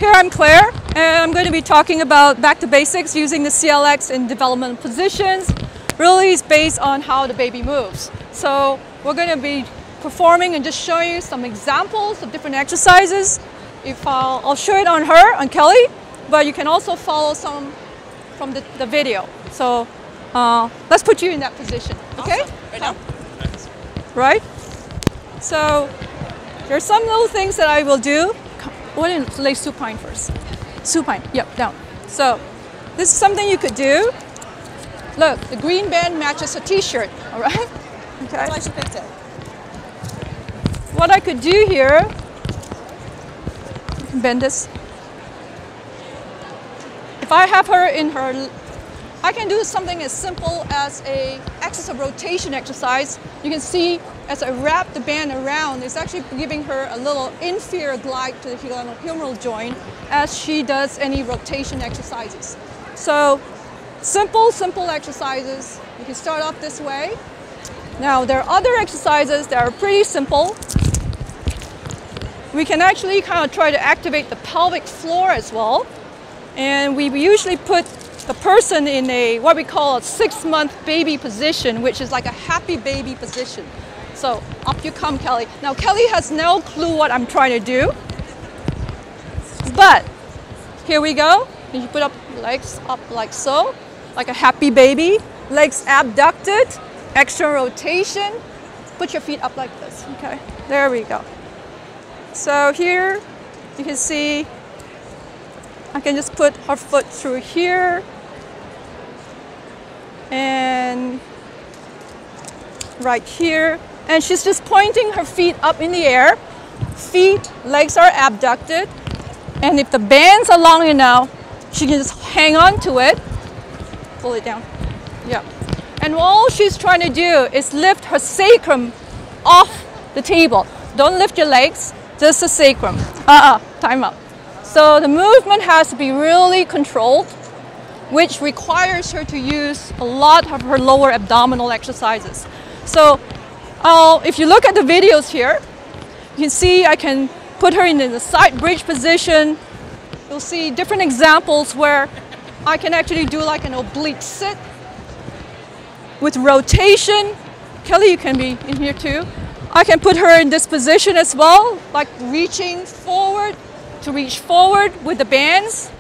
Here I'm Claire, and I'm going to be talking about back to basics using the CLX in developmental positions. Really is based on how the baby moves. So we're going to be performing and just showing you some examples of different exercises. I'll show it on her, on Kelly, but you can also follow some from the video. So let's put you in that position, okay? Awesome. Right now? Right? So there's some little things that I will do. Why don't you lay supine first? Supine, yep, down. So this is something you could do. Look, the green band matches a t-shirt, all right? Okay. Why she picked it? What I could do here, bend this. If I have her in her, I can do something as simple as a axis of rotation exercise. You can see as I wrap the band around, it's actually giving her a little inferior glide to the humeral joint as she does any rotation exercises. So simple exercises. You can start off this way. Now there are other exercises that are pretty simple. We can actually kind of try to activate the pelvic floor as well. And we usually put the person in a what we call a 6-month baby position, which is like a happy baby position. So up you come, Kelly. Now Kelly has no clue what I'm trying to do, but here we go. You put up legs up like so, like a happy baby, legs abducted, external rotation. Put your feet up like this, okay? There we go. So here you can see I can just put her foot through here and right here. And she's just pointing her feet up in the air. Feet, legs are abducted. And if the bands are long enough, she can just hang on to it. Pull it down. Yeah. And all she's trying to do is lift her sacrum off the table. Don't lift your legs, just the sacrum. Time out. So the movement has to be really controlled, which requires her to use a lot of her lower abdominal exercises. So if you look at the videos here, you can see I can put her in the side bridge position. You'll see different examples where I can actually do like an oblique sit with rotation. Kelly, you can be in here too. I can put her in this position as well, like reaching forward to reach forward with the bands.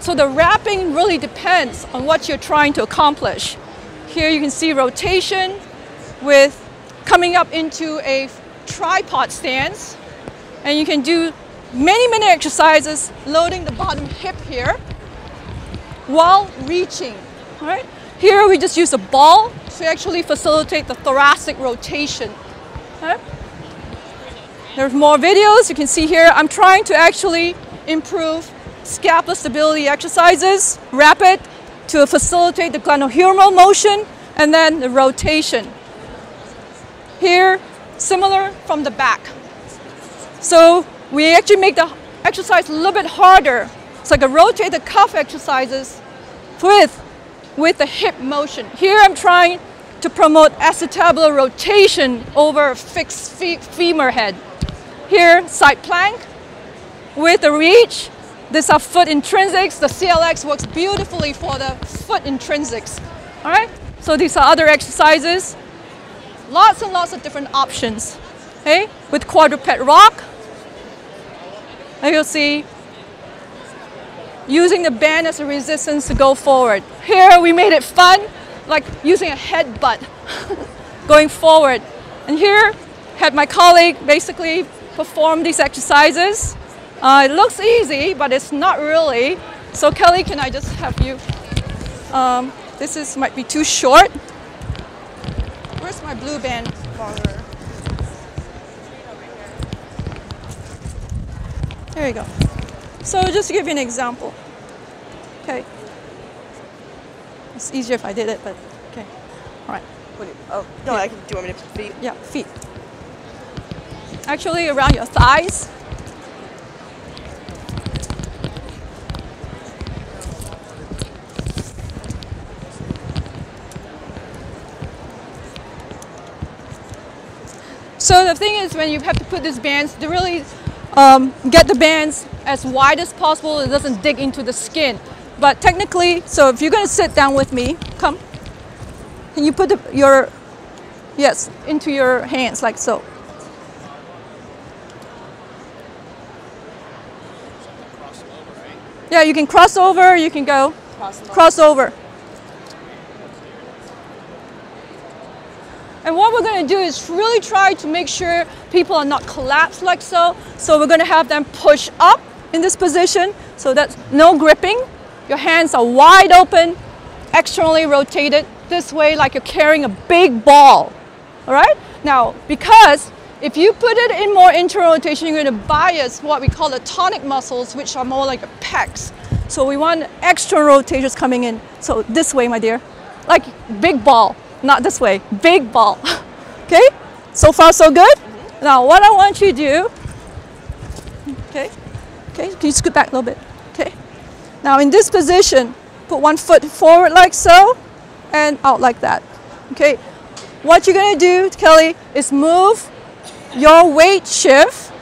So the wrapping really depends on what you're trying to accomplish. Here you can see rotation with coming up into a tripod stance. And you can do many exercises loading the bottom hip here while reaching. All right? Here we just use a ball to actually facilitate the thoracic rotation. All right? There's more videos you can see here. I'm trying to actually improve scapular stability exercises, rapid, to facilitate the glenohumeral motion and then the rotation. Here, similar from the back. So we actually make the exercise a little bit harder. It's like a rotate the cuff exercises with the hip motion. Here I'm trying to promote acetabular rotation over a fixed femur head. Here, side plank with the reach. These are foot intrinsics. The CLX works beautifully for the foot intrinsics. All right? So these are other exercises. Lots and lots of different options. Okay? With quadruped rock. And you'll see using the band as a resistance to go forward. Here we made it fun, like using a headbutt going forward. And here had my colleague basically perform these exercises. It looks easy, but it's not really. So Kelly, can I just have you? This might be too short. Where's my blue band follower? There you go. So just to give you an example. Okay. It's easier if I did it, but okay. All right. Oh, no, yeah. Do you want me to put feet? Yeah, feet. Actually around your thighs. So the thing is, when you have to put these bands, to really get the bands as wide as possible. It doesn't dig into the skin. But technically, so if you're going to sit down with me, come. Can you put your, yes, into your hands like so. Yeah, you can cross over, you can go cross over. And what we're going to do is really try to make sure people are not collapsed like so. So we're going to have them push up in this position. So that's no gripping. Your hands are wide open, externally rotated this way like you're carrying a big ball. All right? Now, because if you put it in more internal rotation, you're going to bias what we call the tonic muscles, which are more like your pecs. So we want external rotations coming in. So this way, my dear, like big ball. Not this way, big ball. Okay, so far so good? Now what I want you to do, okay, can you scoot back a little bit? Okay, now in this position, put one foot forward like so, and out like that. Okay, what you're gonna do, Kelly, is move your weight shift,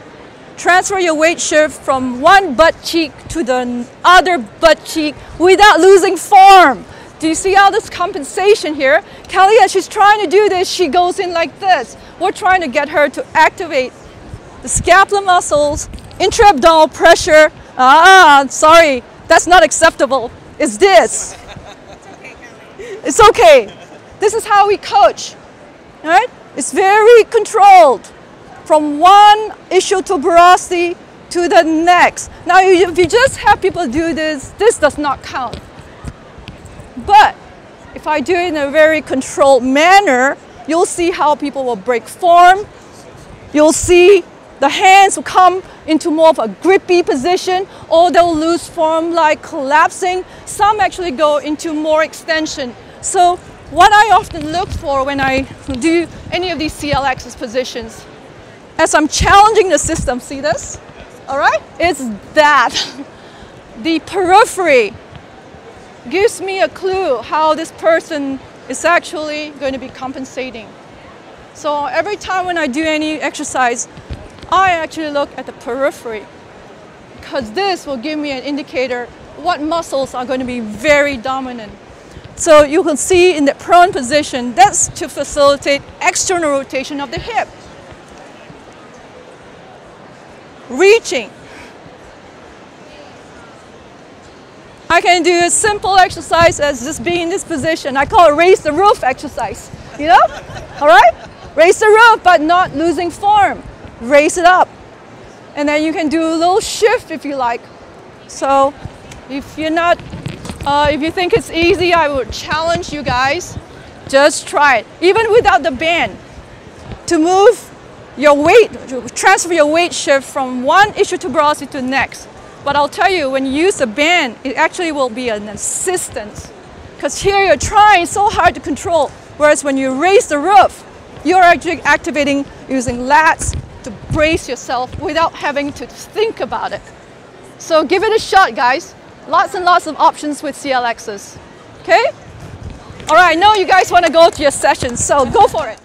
transfer your weight shift from one butt cheek to the other butt cheek without losing form. Do you see all this compensation here? Kelly, as she's trying to do this, she goes in like this. We're trying to get her to activate the scapular muscles, intra-abdominal pressure. Sorry, that's not acceptable. It's this. It's okay. This is how we coach. All right? It's very controlled from one ischial tuberosity to the next. Now, if you just have people do this, this does not count. But if I do it in a very controlled manner, you'll see how people will break form. You'll see the hands will come into more of a grippy position, or they'll lose form like collapsing. Some actually go into more extension. So what I often look for when I do any of these CLX positions, as I'm challenging the system, see this? All right? It's that. The periphery gives me a clue how this person is actually going to be compensating. So every time when I do any exercise, I actually look at the periphery, because this will give me an indicator what muscles are going to be very dominant. So you can see in the prone position, that's to facilitate external rotation of the hip. Reaching. I can do a simple exercise as just being in this position. I call it raise the roof exercise, you know? All right? Raise the roof, but not losing form. Raise it up. And then you can do a little shift if you like. So if you're not, if you think it's easy, I would challenge you guys. Just try it. Even without the band, to move your weight, transfer your weight shift from one ischial tuberosity to the next. But I'll tell you, when you use a band, it actually will be an assistance. Because here you're trying so hard to control, whereas when you raise the roof, you're actually activating using lats to brace yourself without having to think about it. So give it a shot, guys. Lots and lots of options with CLXs. Okay? All right, I know you guys want to go to your sessions, so go for it.